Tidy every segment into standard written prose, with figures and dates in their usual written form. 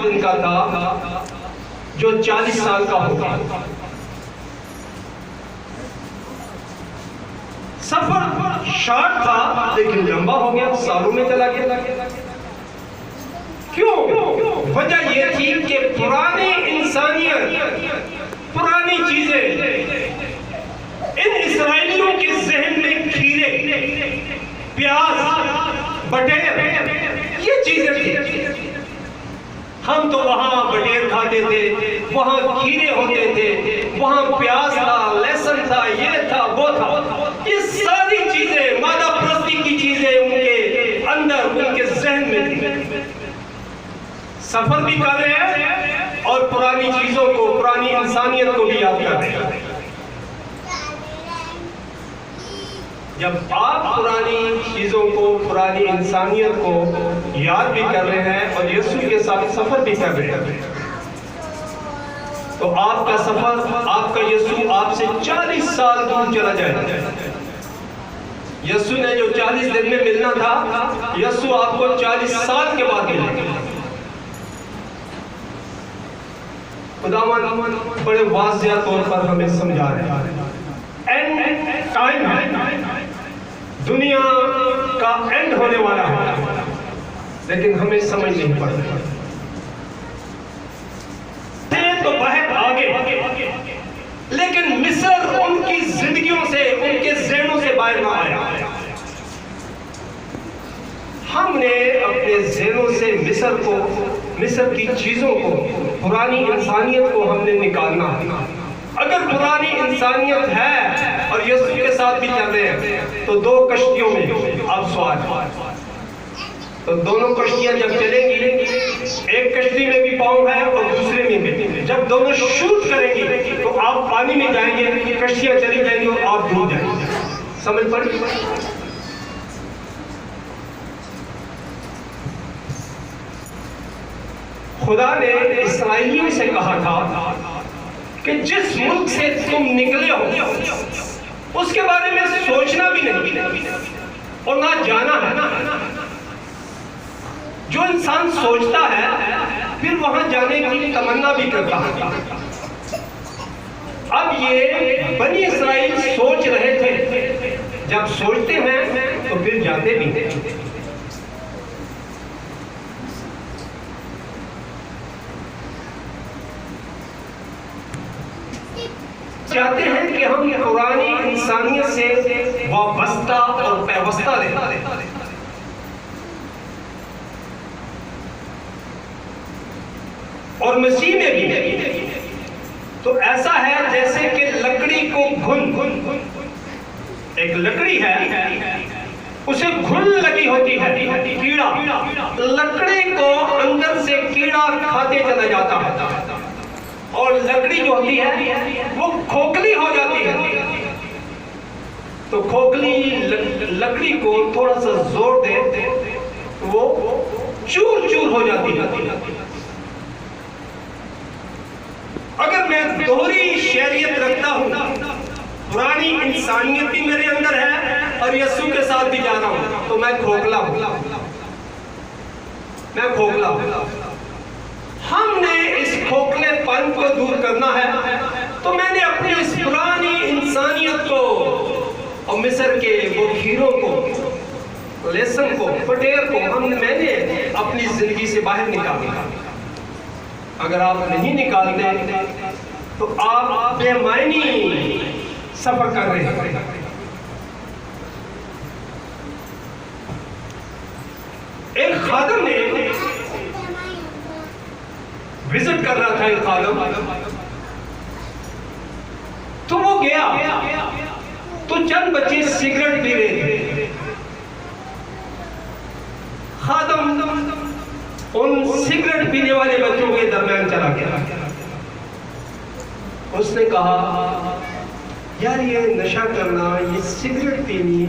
दिन का था जो 40 साल का होगा। सफर शॉर्ट था लेकिन लंबा हो गया, सालों में चला गया। क्यों? वजह यह थी कि पुरानी इंसानियत, पुरानी चीजें इन इस्राएलियों के जहन में खीरे, प्याज, बटेर, ये चीजें थी। हम तो वहां बटेर खाते थे, वहां खीरे होते थे, वहां प्याज था, लहसुन था, ये था, वो था। ये सारी चीजें मादा प्रस्ती की चीजें उनके अंदर, उनके जहन में थी। सफर भी कर रहे हैं और पुरानी चीजों को, पुरानी इंसानियत को भी याद कर रहे हैं। जब आप पुरानी चीजों को, पुरानी इंसानियत को याद भी कर रहे हैं और यीशु के साथ सफर भी कर रहे हैं, तो आपका सफर, आपका यीशु आपसे 40 साल दूर चला जाएगा। यीशु ने जो 40 दिन में मिलना था, यीशु आपको 40 साल के बाद मिलेगा। खुदावंद बड़े वाज़ेह तौर पर हमें समझा रहे हैं, एंड टाइम है, दुनिया का एंड होने वाला है, लेकिन हमें समझ नहीं पड़ रहा। तो बहुत आगे, लेकिन मिस्र उनकी जिंदगियों से, उनके ज़हनों से बाहर ना आया। हमने अपने ज़हनों से मिस्र को, मिस्र की चीजों को, पुरानी इंसानियत को हमने निकालना है। अगर पुरानी इंसानियत है और यीशु के साथ भी चल रहे हैं, तो 2 कश्तियों में आप सवार, तो दोनों कश्तियां जब चलेंगी, एक कश्ती में भी पाँव है और दूसरे में भी, जब दोनों शूट करेंगी तो आप पानी में जाएंगे, कश्तियां चली जाएंगी और आप डूब जाएंगे। समझ पड़ी? खुदा ने इस्राएलियों से कहा था कि जिस मुल्क से तुम निकले हो उसके बारे में सोचना भी नहीं और ना जाना है। जो इंसान सोचता है फिर वहां जाने की तमन्ना भी करता है। अब ये बनी इस्राएल सोच रहे थे, जब सोचते हैं तो फिर जाते भी हैं। चाहते हैं कि हम पुरानी इंसानियत से वाबस्ता और पैवस्ता रहे, और मसीह में भी तो ऐसा है जैसे कि लकड़ी को घुन, एक लकड़ी है, उसे घुन लगी होती है, कीड़ा, लकड़ी को अंदर से कीड़ा खाते चला जाता है और लकड़ी जो होती है वो खोखली हो जाती है। तो खोखली लकड़ी को थोड़ा सा जोर दे तो वो चूर चूर हो जाती है। अगर मैं दोहरी शरीयत रखता हूं, पुरानी इंसानियत भी मेरे अंदर है और यीशु के साथ भी जा रहा हूं, तो मैं खोखला हूं, मैं खोखला हूं। हमने इस खोखलेपन को दूर करना है, तो मैंने अपनी इस पुरानी इंसानियत को और मिस्र के वो खीरों को, लहसुन को, बटेर को मैंने अपनी जिंदगी से बाहर निकाला। अगर आप नहीं निकालते तो आप बेमायनी सफर कर रहे हैं। एक खादम ने विजिट कर रहा था, एक खादम, तो वो गया तो चंद बच्चे सिगरेट पी रहे थे। खादम उन सिगरेट पीने वाले बच्चों के दरमियान चला गया। उसने कहा, यार ये नशा करना, ये सिगरेट पीनी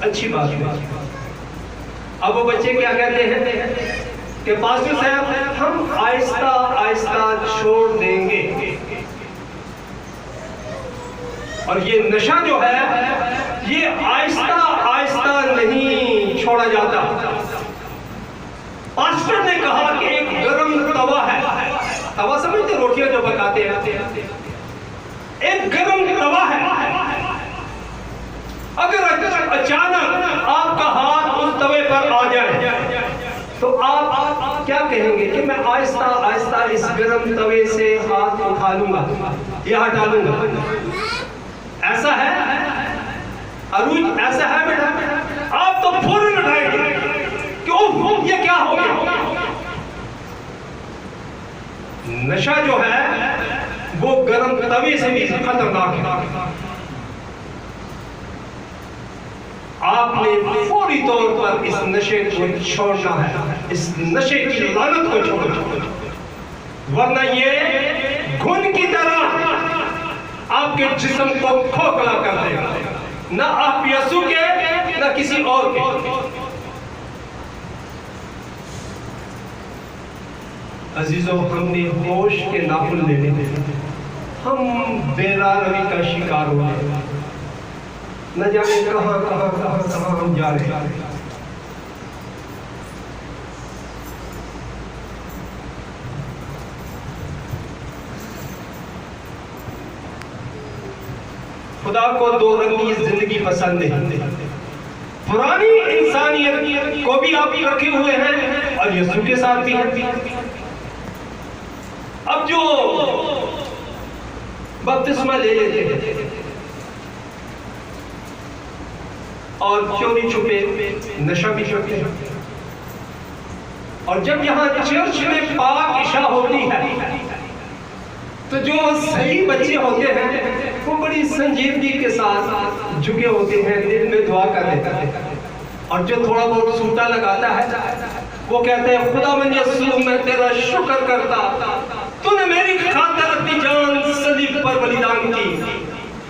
अच्छी बात है। अब वो बच्चे क्या कहते हैं कि पास्टर साहब हम आहिस्ता आहिस्ता छोड़ देंगे, और ये नशा जो है ये आहिस्ता आहिस्ता नहीं छोड़ा जाता। पास्टर ने कहा कि एक गर्म तवा है, बताते हैं, एक गर्म तवा है, अगर अचानक आपका हाथ उस तवे पर आ जाए तो आप क्या कहेंगे कि मैं आहिस्ता आहिस्ता इस गर्म तवे से हाथ उठा लूंगा या हटा लूंगा? ऐसा है अरूज, ऐसा है बेटा? आप तो फौरन उठाएंगे कि ओह ये क्या हो गया। नशा जो है वो गर्म तवे से भी खतरनाक है। आपने फौरी तौर पर इस नशे को छोड़ना है, इस नशे की लानत को छोड़ना, वरना ये घुन की तरह आपके जिस्म को खोखला कर देगा, ना आप यसु के ना किसी और के। अजीजों, हमने होश के नाखून ले लिए, हम बेरारवी का शिकार हुए, न जाने कहां कहां कहां कहां हम जा रहे हैं। खुदा को दो रंगी जिंदगी पसंद है। पुरानी इंसानियत को भी आप रखे हुए हैं और यीशु के साथ भी है। अब जो बपतिस्मा ले लेते हैं और चोरी छुपे नशा भी करते हैं, और जब यहाँ चर्च में पाक इशा होती है तो जो सही बच्चे होते हैं वो बड़ी संजीदगी के साथ झुके होते हैं, दिल में दुआ कर देते हैं, और जो थोड़ा बहुत सूटा लगाता है वो कहते हैं खुदा मन यीशु मैं तेरा शुक्र करता, तूने मेरी खातिर अपनी जान सलीब पर बलिदान की,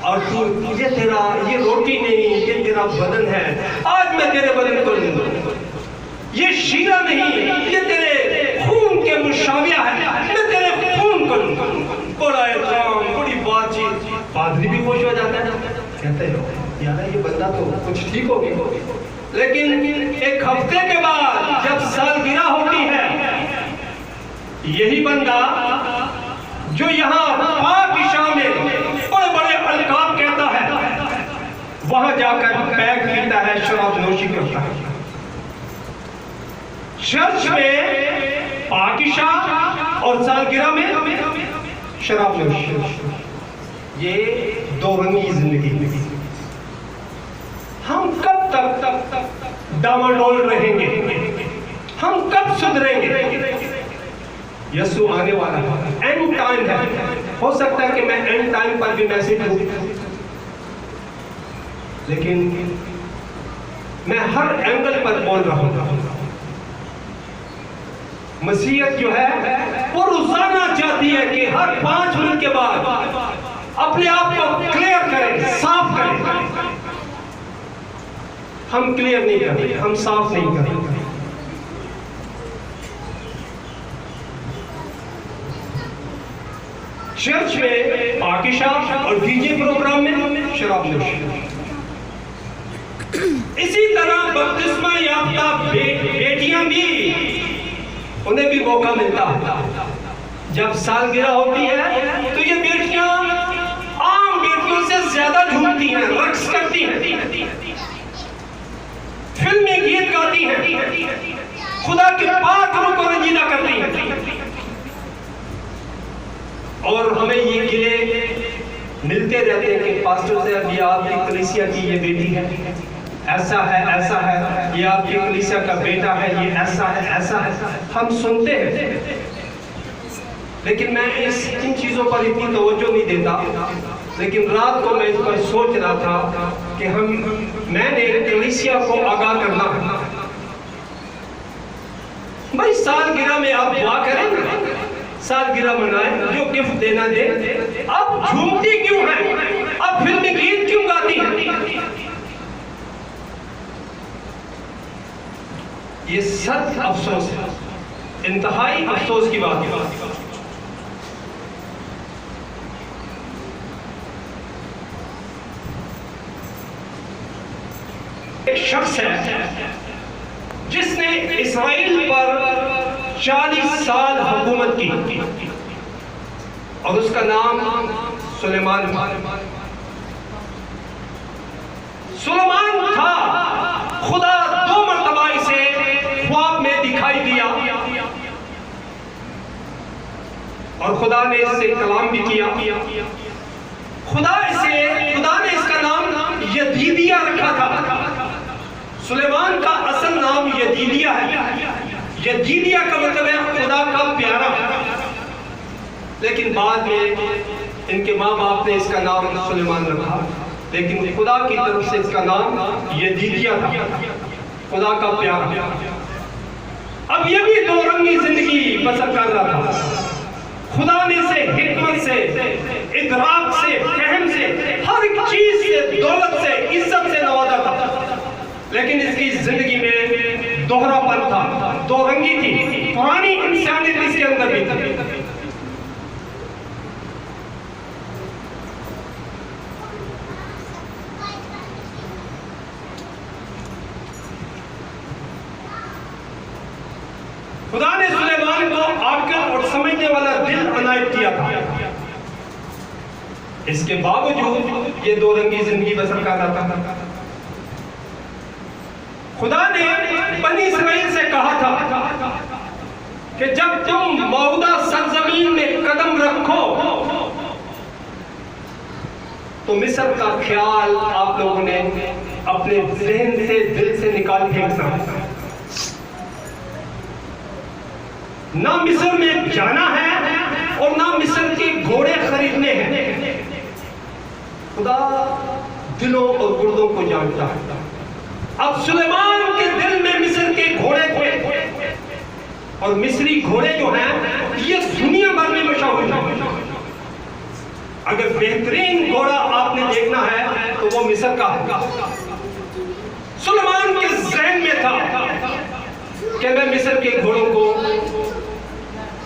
और तू ये तेरा ये रोटी नहीं ये तेरा बदन है, आज मैं तेरे बदन को लूंगा, ये शीरा नहीं ये तेरे खून के मुशाविया है, मैं तेरे खून को लूंगा। बड़ा इल्जाम, बड़ी बातचीत, पादरी भी खुश हो जाता है, कहते हैं यार ये बंदा तो कुछ ठीक हो गया। लेकिन एक हफ्ते के बाद जब सालगिरह होती है, यही बंदा जो यहाँ पाक इशा में बड़े बड़े अलकाब कहता है, वहां जाकर पैक पीता है, शराब नोशी करता है। चर्च में पाक इशा और सालगिरह में शराब नोशी, ये दो रंगी जिंदगी। हम कब तक डामाडोल रहेंगे? हम कब सुधरेंगे? यीशु आने वाला है, एंड टाइम है। हो सकता है कि मैं एंड टाइम पर भी मैसेज दूं, लेकिन मैं हर एंगल पर बोल रहा हूं। मसीहत जो है वो रोजाना चाहती है कि हर 5 मिनट के बाद अपने आप को क्लियर करें, साफ करें। हम क्लियर नहीं करते, हम साफ नहीं करते। चर्च में पाकिशा और डीजे प्रोग्राम में शराब नोशी। इसी तरह बपतिस्मा याफ्ता बेटियां भी, उन्हें भी मौका मिलता है। जब सालगिरह होती है तो ये बेटियां आम बेटियों से ज्यादा झूमती हैं, रक्स करती हैं, फिल्मी गीत गाती हैं, खुदा के पाक रूह को रंजीदा करती हैं। और हमें ये गिले मिलते रहते हैं कि पास्टर साहब ये आपकी कलीसिया की ये बेटी है, ऐसा है, ये आपकी कलीसिया का बेटा है, ये ऐसा है। हम सुनते हैं, लेकिन मैं इन चीजों पर इतनी तवज्जो नहीं देता। लेकिन रात को मैं इस पर सोच रहा था कि मैंने कलीसिया को आगाह करना है। भाई सालगिरह में आप दुआ करें, सालगिरह मनाएं, जो गिफ्ट देना दे। अब झूमती क्यों है? अब फिल्मी गीत क्यों गाती है? ये सच अफसोस है, इंतहाई अफसोस की बात है। एक शख्स है जिसने इस्राइल पर 40 साल हुकूमत की, और उसका नाम सुलेमान था। सुलेमान था, खुदा 2 मरतबा इसे ख्वाब में दिखाई दिया और खुदा ने इससे कलाम भी किया। खुदा ने इसका नाम यदीदिया रखा था। सुलेमान का असल नाम यदीदिया है। यदीदिया का मतलब है खुदा का प्यारा। लेकिन बाद में इनके माँ बाप ने इसका नाम सुलेमान रखा, लेकिन खुदा की तरफ से इसका नाम यदीदिया था, खुदा का प्यारा। अब ये भी 2 रंगी जिंदगी बसर कर रहा था। खुदा ने इसे हिकमत से, इदराक से, फहम से, हर एक चीज से, दौलत से, इज्जत से नवाजा था, लेकिन इसकी जिंदगी में दोहरापन था, 2 रंगी थी। पुरानी इंसानियत इसके अंदर भी थी। खुदा ने सुलेमान को आकल और समझने वाला दिल अनायत किया था। इसके बावजूद ये 2 रंगी जिंदगी बसर कर रहा था। खुदा ने बनी इस्राइल से कहा था कि जब तुम मौदा सरजमीन में कदम रखो तो मिस्र का ख्याल आप लोगों ने अपने जहन से, दिल से निकाल फेंकना। ना मिस्र में जाना है और ना मिस्र के घोड़े खरीदने हैं। खुदा दिलों और गुर्दों को जानता है। अब सुलेमान के दिल में मिस्र के घोड़े थे और मिस्री घोड़े जो हैं ये दुनिया भर में मशहूर हैं। अगर बेहतरीन घोड़ा आपने देखना है तो वो मिस्र का है। सुलेमान के ज़हन में था कि मैं मिस्र के घोड़ों को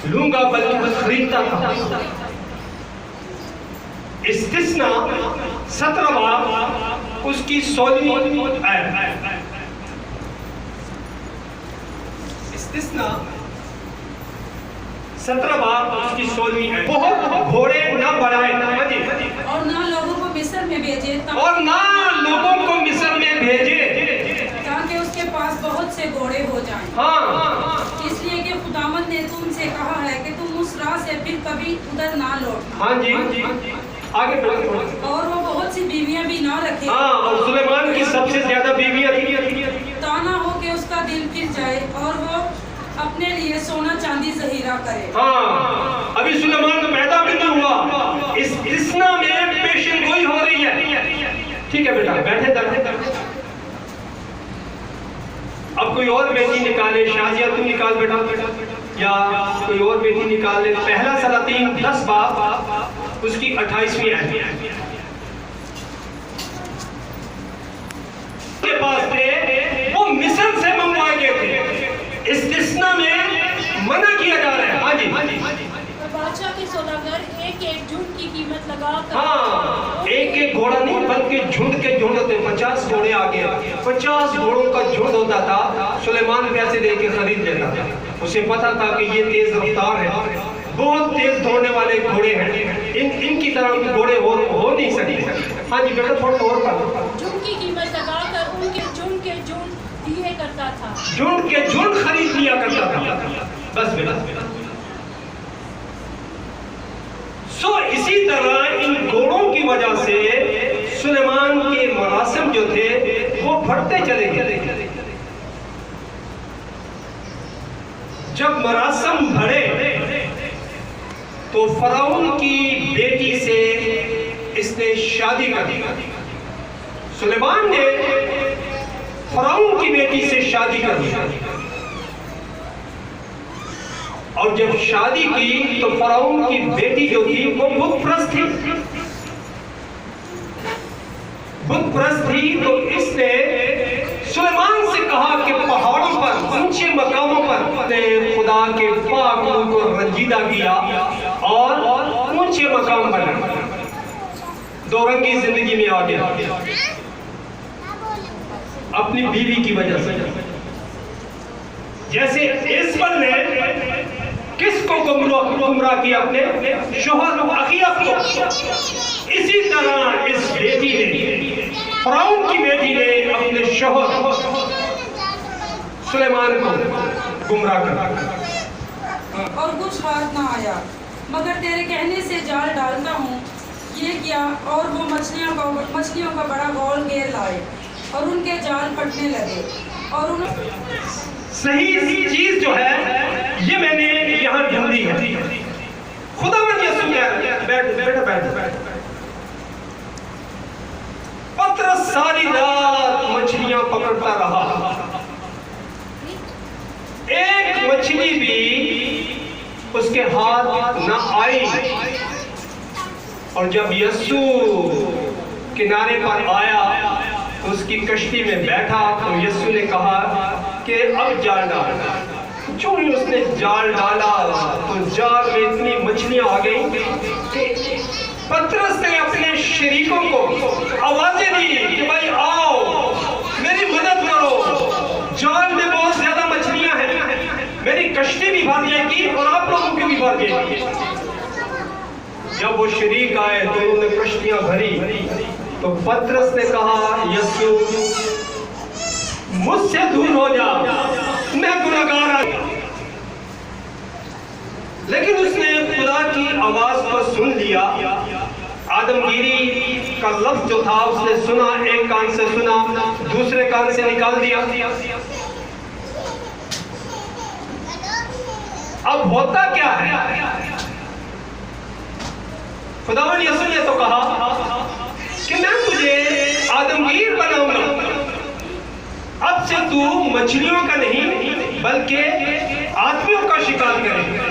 लूंगा, बल्कि खरीदता था। इस्तिस्ना 17वां उसकी 16वीं आयत। इस्तिस्ना 17वां उसकी 16वीं आयत। बहुत घोड़े न बढ़ाए और ना लोगों को मिस्र में भेजे, ताकि उसके पास बहुत से घोड़े हो जाएं। हाँ, इसलिए कि खुदावंद ने तुमसे कहा है कि तुम उस राह से फिर कभी उधर ना लौटना। हाँ जी, आगे बढ़ो। और वो बहुत सी बीवियां भी ना रखे। हाँ, और सुलेमान की सबसे ज्यादा बीवियां थी। ताना हो कि उसका दिल फिर जाए और वो अपने लिए सोना चांदी जहीरा करे। हाँ, अभी सुलेमान तो पैदा भी नहीं हुआ। इस इस्ना में पेशन गोई हो रही है। ठीक है बेटा, बैठे बैठे। अब कोई और बेटी निकाले, शाजिया तुम निकाल बेटा, या कोई और बेटी निकाले। पहला सलातीन 10 बाब उसकी 28वीं आयत के पास थे, वो मिस्र से मंगवाए गए थे। इस्तिस्ना में मना किया जा रहा है। हाँ जी, बादशाह के सौदागर एक झुंड की कीमत लगा। हाँ, एक घोड़ा नहीं बल्कि झुंड के झुंड होते। 50 घोड़े आ गए, 50 घोड़ों का झुंड होता था। सुलेमान पैसे दे के खरीद लेता था। उसे पता था कि ये तेज रफ्तार है, बहुत तेज दौड़ने वाले घोड़े हैं, इनकी तरह घोड़े हो नहीं सकते। हाँ जी बेटा, थोड़ा और पढ़ो। झुंड की कीमत लगाकर उनके झुंड के झुंड दिए करता था। झुंड के झुंड खरीद लिया करता था। बस बेटा। इसी तरह इन घोड़ों की वजह से सुलेमान के मरासिम जो थे वो बढ़ते चले गए। जब मरासिम बढ़े तो फराउन की बेटी से इसने शादी कर दी। सुलेमान ने फराउन की बेटी से शादी कर दी और जब शादी की तो फराउन की बेटी जो थी वो बुतप्रस्त थी। तो इसने सुलेमान से कहा कि पहाड़ों पर, ऊंचे मकामों पर खुदा के पाक रूह को रंजीदा किया और ऊंचे मकाम बना। 2 रंगी जिंदगी में आ गया अपनी बीवी की वजह से। जैसे इस्बल ने किसको गुमराह किया? अपने शोहर अखिया को। इसी तरह इस बेटी ने, फराउन की बेटी ने अपने शोहर सुलेमान को गुमराह कर। और कुछ हाथ ना आया, मगर तेरे कहने से जाल डालता हूँ। ये किया और वो मछलियों का बड़ा बॉल घेर लाए और उनके जाल फटने लगे और उन सही चीज जो है ये मैंने यहाँ ढूंढी है। खुदावंद यीशु बैठ। पतरस सारी रात मछलियां पकड़ता रहा, एक मछली भी उसके हाथ न आई। और जब यीशु किनारे पर आया, उसकी कश्ती में बैठा, तो यीशु ने कहा कि अब जाल डाल। जो ही उसने जाल डाला तो जाल में इतनी मछलियां आ गई कि पतरस ने अपने शरीकों को आवाजें दी कि भाई आओ, मेरी मदद करो, जाल में बहुत ज्यादा मछलियां हैं, मेरी कश्ती भी भर जाएगी और आप लोगों की भी भर जाएगी। जब वो शरीक आए तो उन्होंने कश्तियां भरी, तो पतरस ने कहा यीशु मुझसे दूर हो जा, मैं गुनहगार हूं। लेकिन उसने खुदा की आवाज को सुन लिया। आदमगिरी का लफ्ज जो था उसने सुना, एक कान से सुना, दूसरे कान से निकाल दिया। अब होता क्या है? खुदावंद यीशु ने तो कहा कि मैं तुझे आदमगीर बनाऊंगा, अब से तू मछलियों का नहीं बल्कि आदमियों का शिकार करेगा।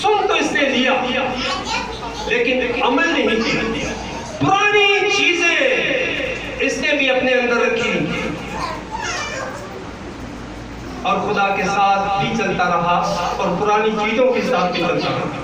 सुन तो इसने लिया लेकिन अमल नहीं किया। पुरानी चीजें इसने भी अपने अंदर रखी और खुदा के साथ भी चलता रहा और पुरानी चीजों के साथ भी चलता रहा।